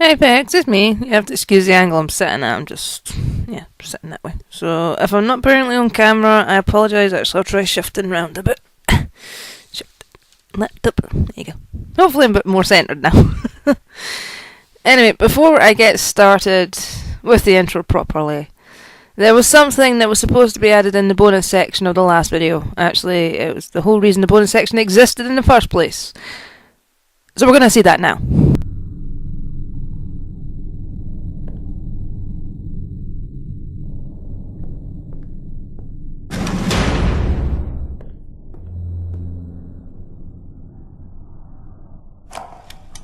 Hey Bex, it's me. You have to excuse the angle I'm sitting at. I'm just, sitting that way. So if I'm not apparently on camera, I apologise. Actually, I'll try shifting round a bit. Shift. Lift up. There you go. Hopefully I'm a bit more centred now. Anyway, before I get started with the intro properly, there was something that was supposed to be added in the bonus section of the last video. Actually, it was the whole reason the bonus section existed in the first place. So we're going to see that now.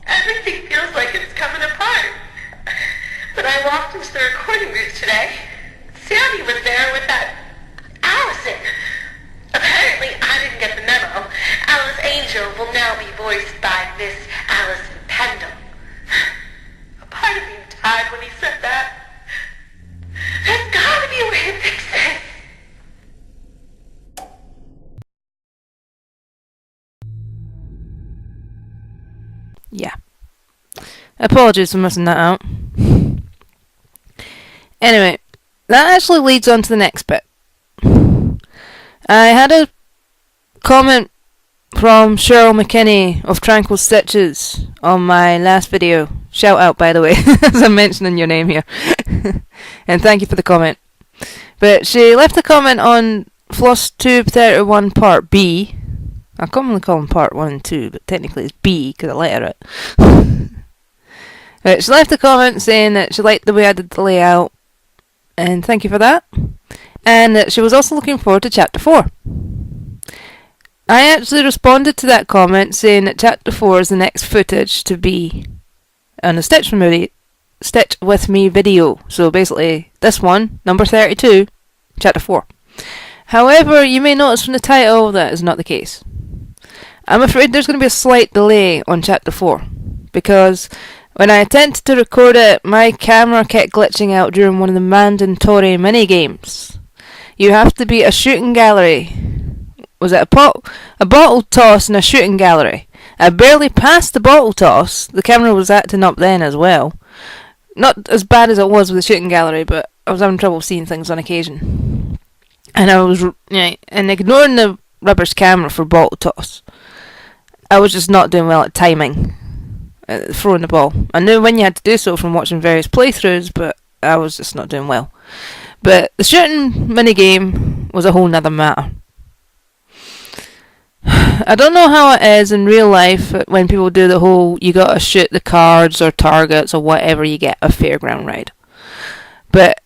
Everything feels like it's coming apart. When I walked into the recording booth today, Sandy was there with that Allison. Apparently, I didn't get the memo. Alice Angel will now be voiced by Miss Allison Pendle. A part of me died when he said that. There's gotta be a way to fix this. Yeah. Apologies for missing that out. Anyway, that actually leads on to the next bit. I had a comment from Cheryl McKinney of KosStitcher's on my last video. Shout out, by the way, as I'm mentioning your name here. And thank you for the comment. But she left a comment on Flosstube 31 Part B. I commonly call them Part 1 and 2, but technically it's B because I letter it. But she left a comment saying that she liked the way I did the layout, and thank you for that. And that she was also looking forward to Chapter 4. I actually responded to that comment saying that Chapter 4 is the next footage to be on a Stitch with Me video. So basically, this one, number 32, Chapter 4. However, you may notice from the title that is not the case. I'm afraid there's going to be a slight delay on Chapter 4, because when I attempted to record it, my camera kept glitching out during one of the mandatory mini-games. You have to beat a shooting gallery. Was it a bottle toss in a shooting gallery? I barely passed the bottle toss. The camera was acting up then as well. Not as bad as it was with the shooting gallery, but I was having trouble seeing things on occasion. And I was and ignoring the rubbish camera for bottle toss, I was just not doing well at timing, throwing the ball. I knew when you had to do so from watching various playthroughs, but I was just not doing well. But the shooting minigame was a whole nother matter. I don't know how it is in real life when people do the whole you gotta shoot the cards or targets or whatever you get a fairground ride. But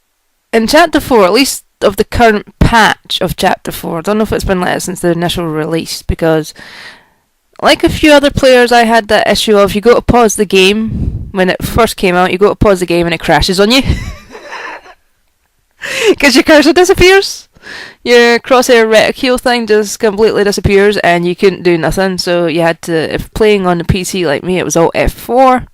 in Chapter 4, at least of the current patch of Chapter 4, I don't know if it's been like that since the initial release, because like a few other players, I had that issue of you go to pause the game when it first came out, you go to pause the game and it crashes on you. Because your cursor disappears. Your crosshair reticule thing just completely disappears and you couldn't do nothing, so you had to, if playing on the PC like me, it was Alt F4.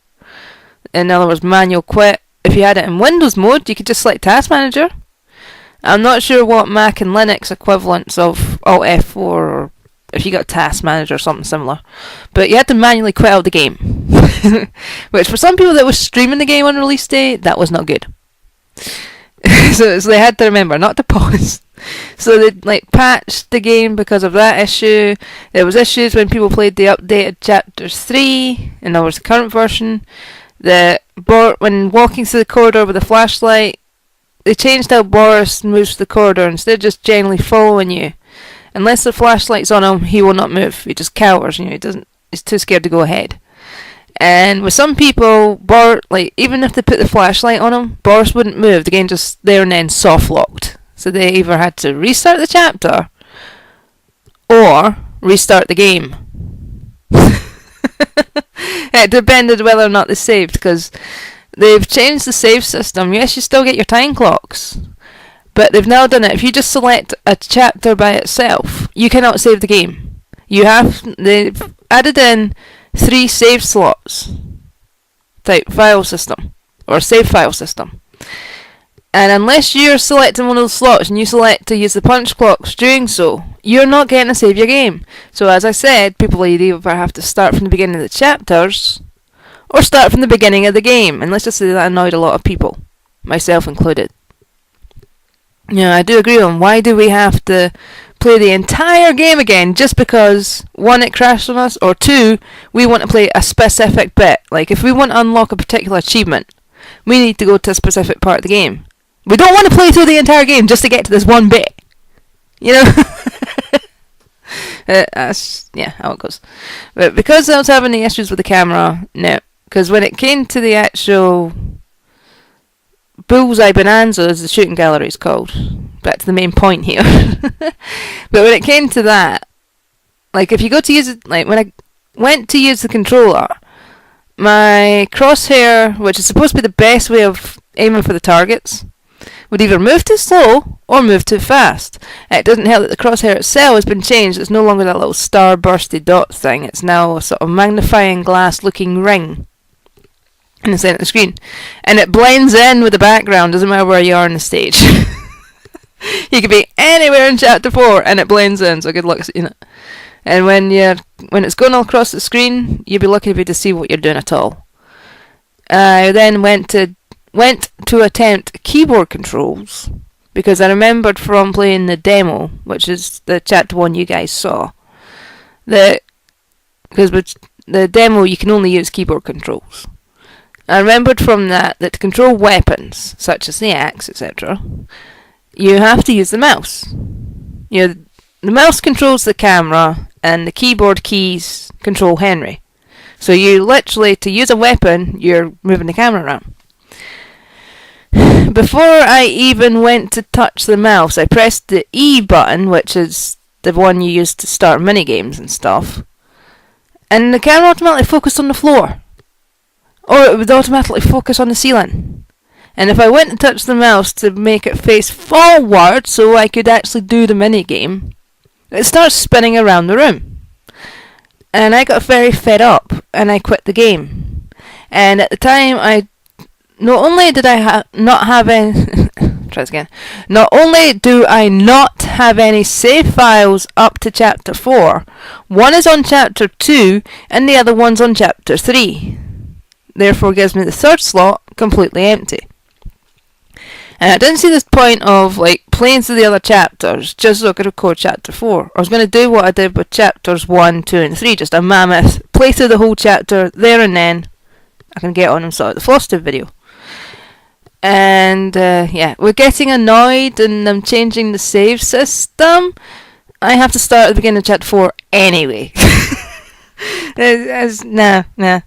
In other words, manual quit. If you had it in Windows mode, you could just select Task Manager. I'm not sure what Mac and Linux equivalents of Alt F4 or if you got Task Manager or something similar. But you had to manually quit out the game. Which for some people that was streaming the game on release day, that was not good. So they had to remember not to pause. So they patched the game because of that issue. There was issues when people played the updated Chapter 3, in other words the current version, that when walking through the corridor with a flashlight, they changed how Boris moves through the corridor. Instead of just generally following you, unless the flashlight's on him, he will not move. He just cowers, he's too scared to go ahead. And with some people, even if they put the flashlight on him, Boris wouldn't move. The game just there and then soft locked. So they either had to restart the chapter or restart the game. It depended whether or not they saved, because they've changed the save system. Yes, you still get your time clocks, but they've now done it. If you just select a chapter by itself, you cannot save the game. They've added in 3 save slots type file system, or save file system. And unless you're selecting one of those slots and you select to use the punch clocks doing so, you're not getting to save your game. So as I said, people either have to start from the beginning of the chapters, or start from the beginning of the game. And let's just say that annoyed a lot of people, myself included. Yeah, I do agree on why do we have to play the entire game again just because, one, it crashed on us, or two, we want to play a specific bit. Like, if we want to unlock a particular achievement, we need to go to a specific part of the game. We don't want to play through the entire game just to get to this one bit. You know? That's, yeah, how it goes. But because I was having the issues with the camera, no. Because when it came to the actual Bullseye Bonanza, as the shooting gallery is called. Back to the main point here. But when it came to that, like, if you go to use it, like, when I went to use the controller, my crosshair, which is supposed to be the best way of aiming for the targets, would either move too slow or move too fast. It doesn't help that the crosshair itself has been changed. It's no longer that little star-bursty dot thing. It's now a sort of magnifying glass-looking ring in the centre of the screen. And it blends in with the background, doesn't matter where you are on the stage. You could be anywhere in Chapter 4 and it blends in, so good luck seeing it. And when it's going all across the screen, you'll be lucky if you to see what you're doing at all. I then went to attempt keyboard controls, because I remembered from playing the demo, which is the Chapter 1 you guys saw, that because with the demo you can only use keyboard controls. I remembered from that to control weapons, such as the axe, etc., you have to use the mouse. You know, the mouse controls the camera, and the keyboard keys control Henry. So you literally, to use a weapon, you're moving the camera around. Before I even went to touch the mouse, I pressed the E button, which is the one you use to start minigames and stuff, and the camera automatically focused on the floor. Or it would automatically focus on the ceiling. And if I went to touch the mouse to make it face forward so I could actually do the minigame, it starts spinning around the room. And I got very fed up, and I quit the game. And at the time, not only do I not have any save files up to Chapter 4, one is on Chapter 2, and the other one's on Chapter 3. Therefore gives me the third slot completely empty. And I didn't see this point of, like, playing through the other chapters just so I could record Chapter 4. I was going to do what I did with Chapters 1, 2 and 3, just a mammoth, play through the whole chapter there and then I can get on and sort out the Flosstube video. And, yeah, we're getting annoyed and I'm changing the save system. I have to start at the beginning of Chapter 4 anyway. Nah.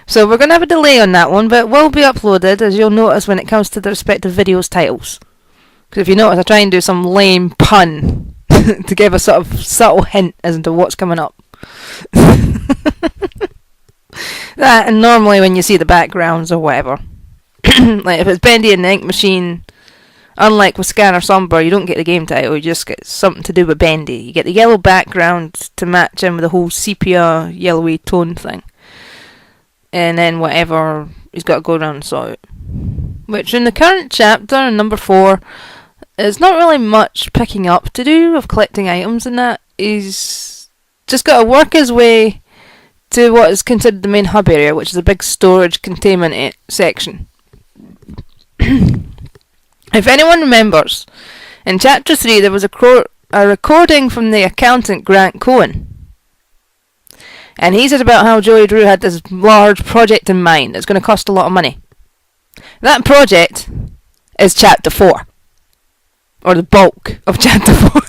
So we're going to have a delay on that one, but it will be uploaded, as you'll notice when it comes to the respective videos' titles. Because if you notice, I try and do some lame pun to give a sort of subtle hint as to what's coming up. That, and normally when you see the backgrounds or whatever, like if it's Bendy and the Ink Machine, unlike with Scanner Somber, you don't get the game title, you just get something to do with Bendy. You get the yellow background to match in with the whole sepia, yellowy tone thing. And then whatever he's got to go around and sort out. Which in the current chapter, in number 4, is not really much picking up to do of collecting items and that. He's just got to work his way to what is considered the main hub area, which is a big storage containment section. If anyone remembers, in Chapter 3 there was a recording from the accountant Grant Cohen. And he said about how Joey Drew had this large project in mind that's going to cost a lot of money. That project is Chapter 4. Or the bulk of Chapter 4.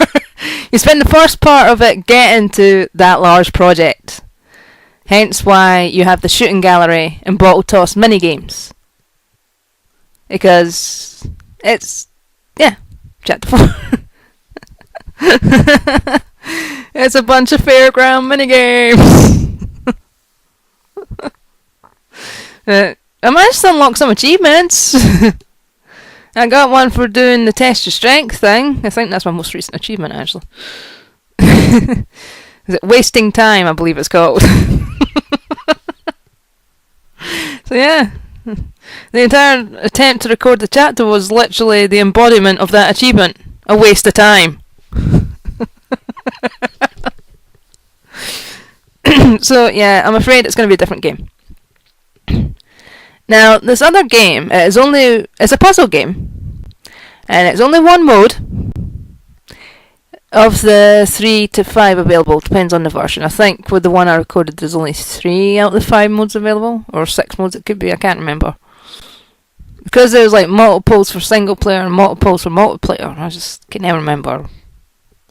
You spend the first part of it getting to that large project. Hence why you have the shooting gallery and bottle toss minigames. Because it's, yeah, Chapter 4. It's a bunch of fairground minigames. I managed to unlock some achievements. I got one for doing the test your strength thing. I think that's my most recent achievement, actually. Is it wasting time, I believe it's called. So yeah, the entire attempt to record the chapter was literally the embodiment of that achievement. A waste of time. So yeah, I'm afraid it's going to be a different game. Now, this other game it's a puzzle game, and it's only one mode of the 3 to 5 available. Depends on the version. I think with the one I recorded, there's only 3 out of the 5 modes available, or 6 modes it could be. I can't remember because there's like multiples for single player and multiples for multiplayer. I just can never remember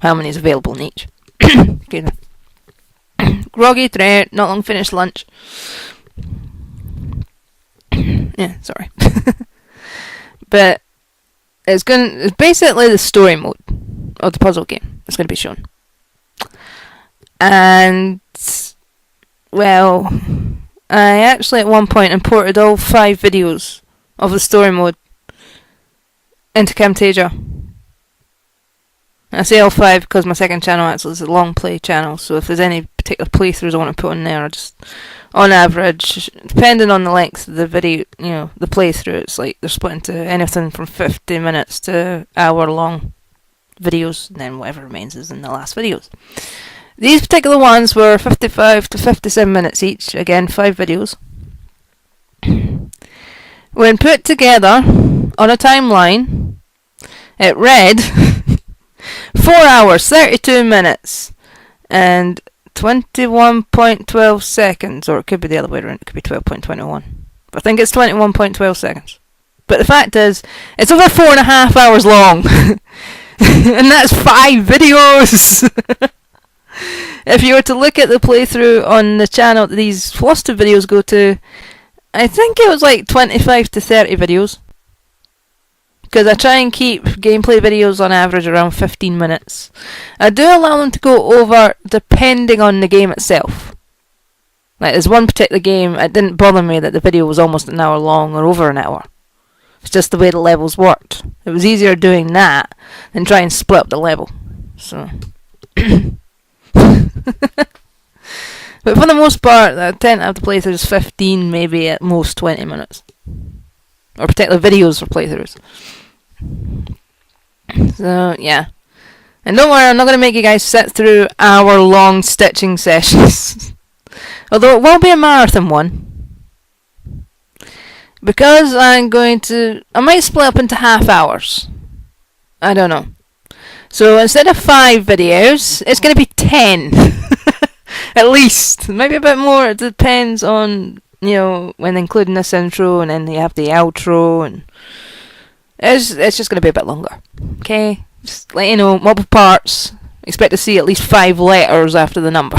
how many is available in each. Okay. Groggy, tired, not long finished lunch. Yeah, sorry. But it's basically the story mode of the puzzle game. It's going to be shown. And, well, I actually at one point imported all 5 videos of the story mode into Camtasia. I say all 5 because my second channel actually is a long play channel, so if there's any particular playthroughs I want to put in there, I just, on average, depending on the length of the video, the playthrough, it's like they're split into anything from 50 minutes to hour long videos, and then whatever remains is in the last videos. These particular ones were 55 to 57 minutes each, again 5 videos. When put together on a timeline, it read 4 hours, 32 minutes, and 21.12 seconds, or it could be the other way around, it could be 12.21. But I think it's 21.12 seconds. But the fact is, it's over 4.5 hours long. And that's 5 videos! If you were to look at the playthrough on the channel that these Flosstube videos go to, I think it was like 25 to 30 videos. Because I try and keep gameplay videos on average around 15 minutes. I do allow them to go over depending on the game itself. Like there's one particular game, it didn't bother me that the video was almost an hour long or over an hour. It's just the way the levels worked. It was easier doing that than trying to split up the level. So. But for the most part, I tend to have the playthroughs 15, maybe at most 20 minutes. Or particular videos for playthroughs. So, yeah. And don't worry, I'm not going to make you guys sit through hour-long stitching sessions. Although it will be a marathon one. Because I might split up into half hours. I don't know. So instead of 5 videos, it's going to be 10. At least. Maybe a bit more. It depends on, when including this intro, and then you have the outro, and it's just going to be a bit longer. Okay? Just let you know, multiple parts. Expect to see at least 5 letters after the number.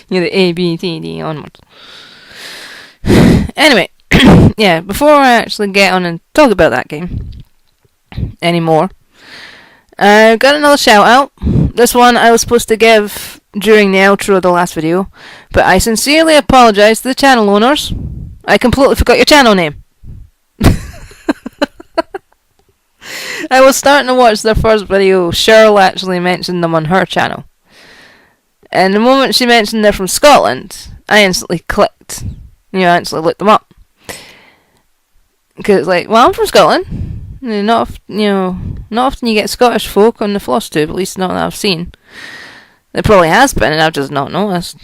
The A, B, C, D onwards. Anyway, yeah, before I actually get on and talk about that game anymore, I've got another shout out. This one I was supposed to give during the outro of the last video, but I sincerely apologise to the channel owners. I completely forgot your channel name. I was starting to watch their first video. Cheryl actually mentioned them on her channel. And the moment she mentioned they're from Scotland, I instantly clicked. I instantly looked them up. Because it's like, well, I'm from Scotland. Not often you get Scottish folk on the Flosstube, at least not that I've seen. There probably has been, and I've just not noticed.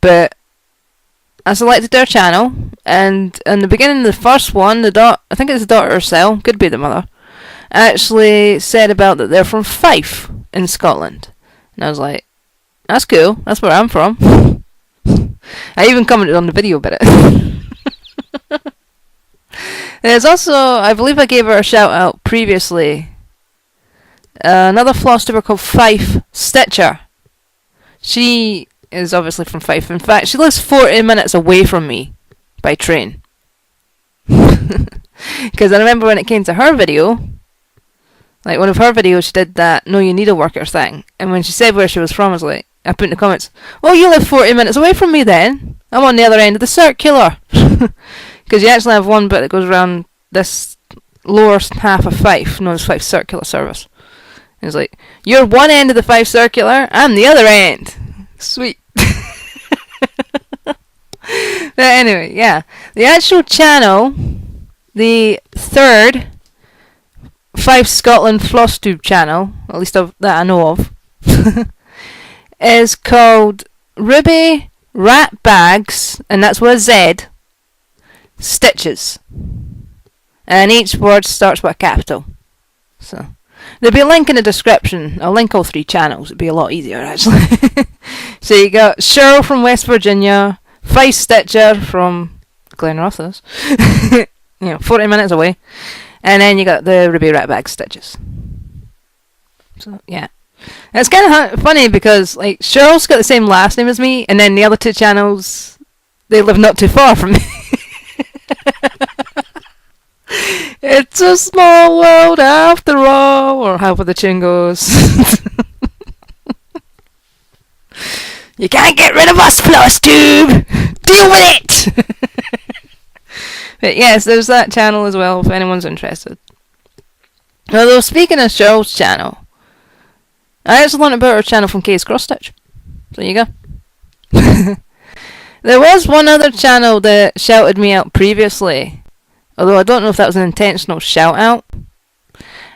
But I selected their channel, and in the beginning of the first one, I think it's the daughter herself, could be the mother, actually said about that they're from Fife in Scotland. And I was like, that's cool, that's where I'm from. I even commented on the video about it. There's also, I believe I gave her a shout out previously, another Flosstuber called KosStitcher. She is obviously from Fife. In fact, she lives 40 minutes away from me by train. Because I remember when it came to her video, like one of her videos, she did that "No, you need a worker" thing. And when she said where she was from, I was like, I put in the comments, "Well, you live 40 minutes away from me then. I'm on the other end of the circular." Because you actually have one bit that goes around this lower half of Fife, known as Fife Circular Service. And it's like, you're one end of the Fife Circular, I'm the other end. Sweet. But anyway, yeah. The actual channel, the third Fife Scotland Flosstube channel, at least that I know of, is called Ruby rat bags, and that's with a Z, stitches. And each word starts with a capital. So there'll be a link in the description. I'll link all 3 channels. It'd be a lot easier, actually. So you got Cheryl from West Virginia, KosStitcher from Glen Rothes, 40 minutes away, and then you got the Ruby Ratbag Stitches. So yeah, it's kind of funny because like Cheryl's got the same last name as me, and then the other 2 channels, they live not too far from me. It's a small world after all, or however the tune goes. You can't get rid of us, Flosstube! Deal with it! But yes, there's that channel as well, if anyone's interested. Although, speaking of Cheryl's channel, I actually learned about her channel from KosStitcher. So there you go. There was one other channel that shouted me out previously, although I don't know if that was an intentional shout out,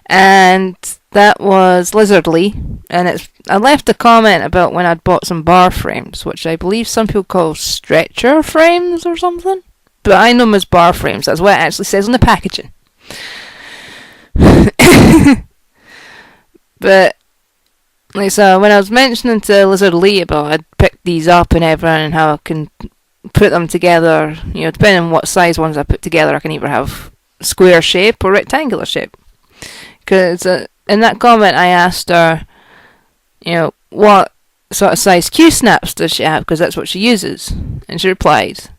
and that was Lizardly, and I left a comment about when I'd bought some bar frames, which I believe some people call stretcher frames or something, but I know them as bar frames. That's what it actually says on the packaging. But like, so when I was mentioning to Lizard Lee about I'd picked these up and everything and how I can put them together, depending on what size ones I put together, I can either have square shape or rectangular shape. Because in that comment I asked her, what sort of size Q-snaps does she have, because that's what she uses, and she replied.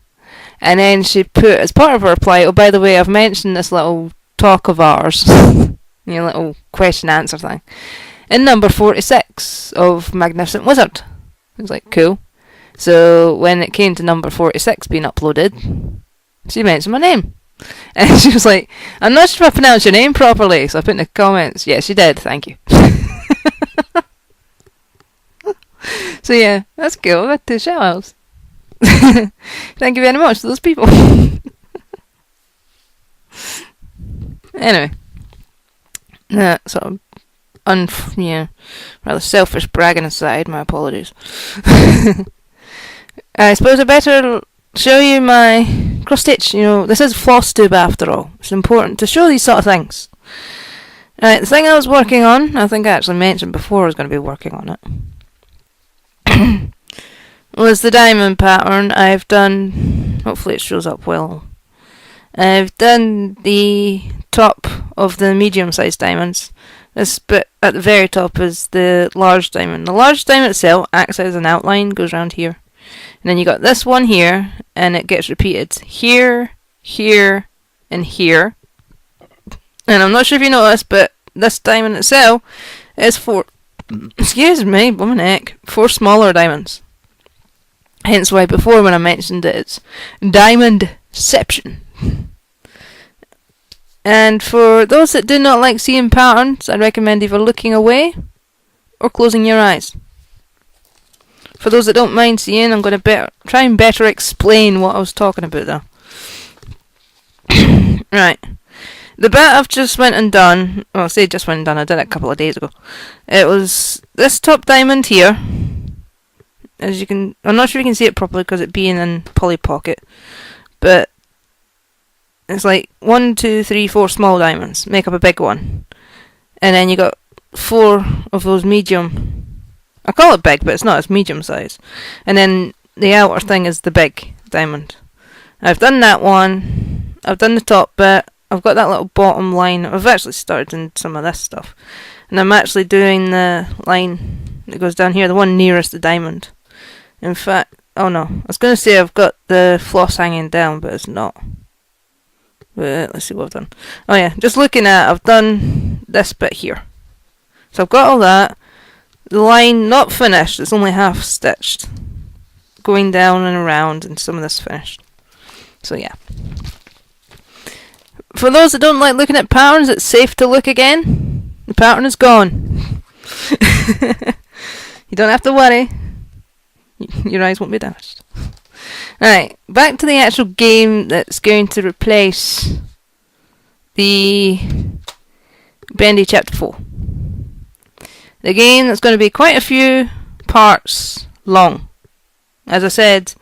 And then she put, as part of her reply, oh, by the way, I've mentioned this little talk of ours, little question answer thing, in number 46 of Magnificent Wizard. I was like, cool. So when it came to number 46 being uploaded, she mentioned my name. And she was like, I'm not sure if I pronounced your name properly. So I put in the comments, yes, you did, thank you. So yeah, that's cool. I got 2 shout outs. Thank you very much to those people. Anyway, sort of rather selfish bragging aside, my apologies. I suppose I better show you my cross stitch. This is Flosstube after all. It's important to show these sort of things. Right, the thing I was working on, I think I actually mentioned before I was going to be working on it, was the diamond pattern. I've done, hopefully it shows up well, I've done the top of the medium-sized diamonds. This bit at the very top is the large diamond. The large diamond itself acts as an outline, goes around here. And then you got this one here, and it gets repeated here, here, and here. And I'm not sure if you noticed, but this diamond itself is 4, excuse me, blooming heck, 4 smaller diamonds. Hence why before when I mentioned it, it's Diamondception. And for those that do not like seeing patterns, I recommend either looking away or closing your eyes. For those that don't mind seeing, I'm going to try and better explain what I was talking about there. Right. The bit I've just went and done, well, I say just went and done, I did it a couple of days ago. It was this top diamond here. As you can, I'm not sure you can see it properly because it being in Polly Pocket, but it's like 1, 2, 3, 4 small diamonds make up a big one, and then you got 4 of those medium. I call it big, but it's not. It's medium size, and then the outer thing is the big diamond. I've done that one. I've done the top bit. I've got that little bottom line. I've actually started doing some of this stuff, and I'm actually doing the line that goes down here, the one nearest the diamond. In fact, oh no, I was going to say I've got the floss hanging down, but it's not. But let's see what I've done. Oh yeah, just looking at, I've done this bit here. So I've got all that. The line not finished, it's only half stitched. Going down and around, and some of this finished. So yeah. For those that don't like looking at patterns, it's safe to look again. The pattern is gone. You don't have to worry. Your eyes won't be damaged. Alright, back to the actual game that's going to replace the Bendy Chapter 4. The game that's going to be quite a few parts long. As I said,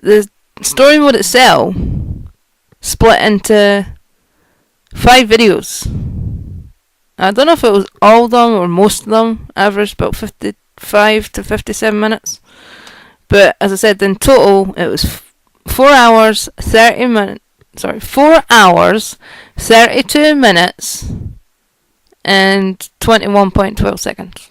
the story mode itself split into 5 videos. I don't know if it was all of them or most of them, averaged about 55 to 57 minutes. But as I said, in total, it was 4 hours, 4 hours, 32 minutes, and 21.12 seconds.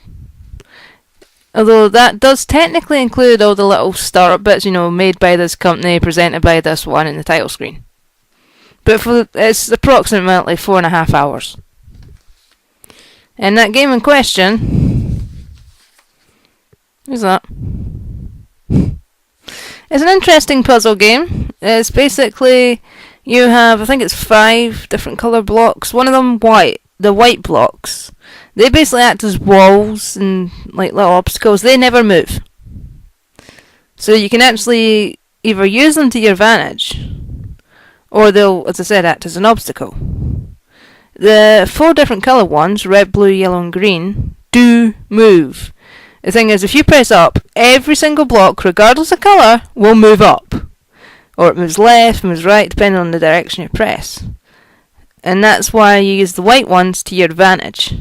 Although that does technically include all the little startup bits, made by this company, presented by this one in the title screen. But it's approximately 4.5 hours. And that game in question, who's that? It's an interesting puzzle game. It's basically, you have, I think it's 5 different colour blocks. One of them white. The white blocks, they basically act as walls and like little obstacles. They never move. So you can actually either use them to your advantage, or they'll, as I said, act as an obstacle. The 4 different colour ones, red, blue, yellow and green, do move. The thing is, if you press up, every single block, regardless of colour, will move up. Or it moves left, moves right, depending on the direction you press. And that's why you use the white ones to your advantage.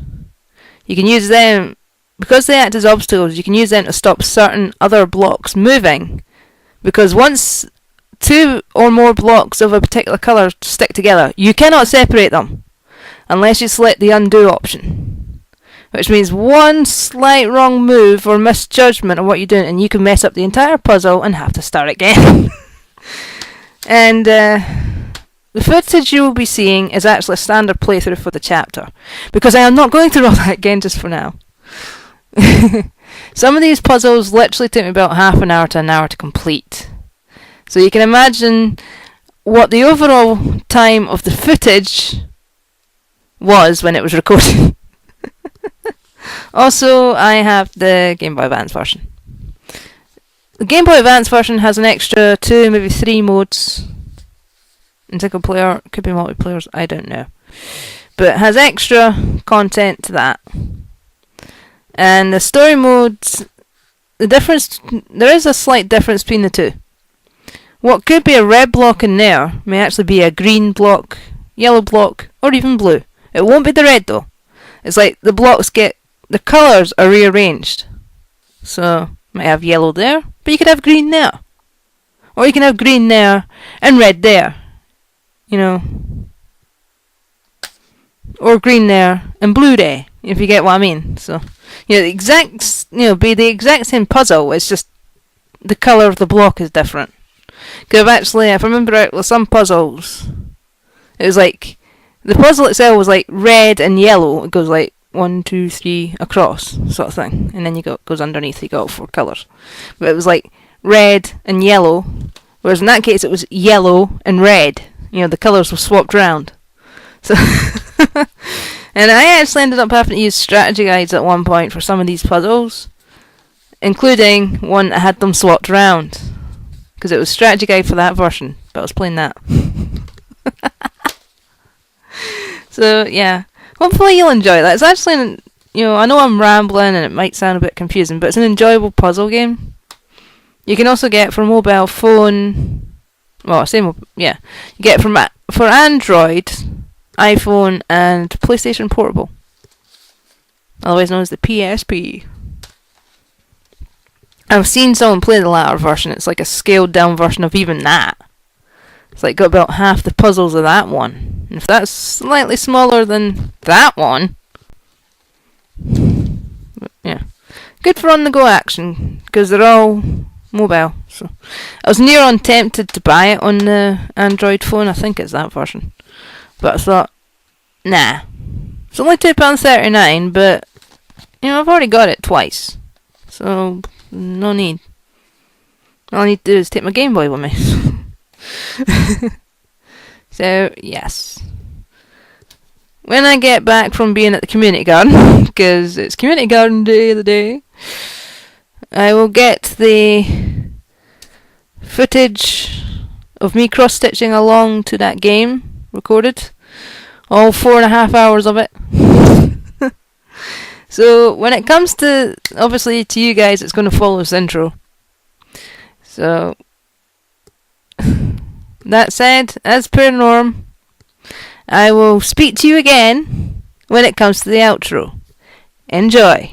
You can use them, because they act as obstacles, you can use them to stop certain other blocks moving. Because once 2 or more blocks of a particular colour stick together, you cannot separate them, unless you select the undo option. Which means one slight wrong move or misjudgment of what you're doing, and you can mess up the entire puzzle and have to start again. And, the footage you will be seeing is actually a standard playthrough for the chapter, because I am not going through all that again just for now. Some of these puzzles literally took me about half an hour to an hour to complete. So you can imagine what the overall time of the footage was when it was recorded. Also, I have the Game Boy Advance version. The Game Boy Advance version has an extra 2, maybe 3 modes. In single player, could be multiplayers, I don't know. But it has extra content to that. And the story modes, there is a slight difference between the two. What could be a red block in there may actually be a green block, yellow block, or even blue. It won't be the red though. It's like the blocks the colours are rearranged. So, you might have yellow there, but you could have green there. Or you can have green there and red there. Or green there and blue there, if you get what I mean. So, be the exact same puzzle, it's just the colour of the block is different. Because actually, if I remember right, with some puzzles, it was like, the puzzle itself was like red and yellow. It goes like 1, 2, 3 across, sort of thing. And then goes underneath, you got 4 colours. But it was like red and yellow, whereas in that case it was yellow and red. The colours were swapped round. So and I actually ended up having to use strategy guides at one point for some of these puzzles, including one that had them swapped round. Because it was strategy guide for that version, but I was playing that. So, yeah. Hopefully you'll enjoy that. It's actually, I know I'm rambling and it might sound a bit confusing, but it's an enjoyable puzzle game. You can also get it for mobile phone. Well, you get it for Android, iPhone, and PlayStation Portable, otherwise known as the PSP. I've seen someone play the latter version. It's like a scaled down version of even that. It's like got about half the puzzles of that one. And if that's slightly smaller than that one, yeah, good for on-the-go action because they're all mobile. So I was near on tempted to buy it on the Android phone. I think it's that version, but I thought, nah, it's only £2.39, but I've already got it twice, so no need. All I need to do is take my Game Boy with me. So yes, when I get back from being at the community garden, because it's community garden day of the day, I will get the footage of me cross-stitching along to that game recorded, all 4.5 hours of it. So when it comes to, obviously to you guys, it's going to follow this intro. So, that said, as per norm, I will speak to you again when it comes to the outro. Enjoy!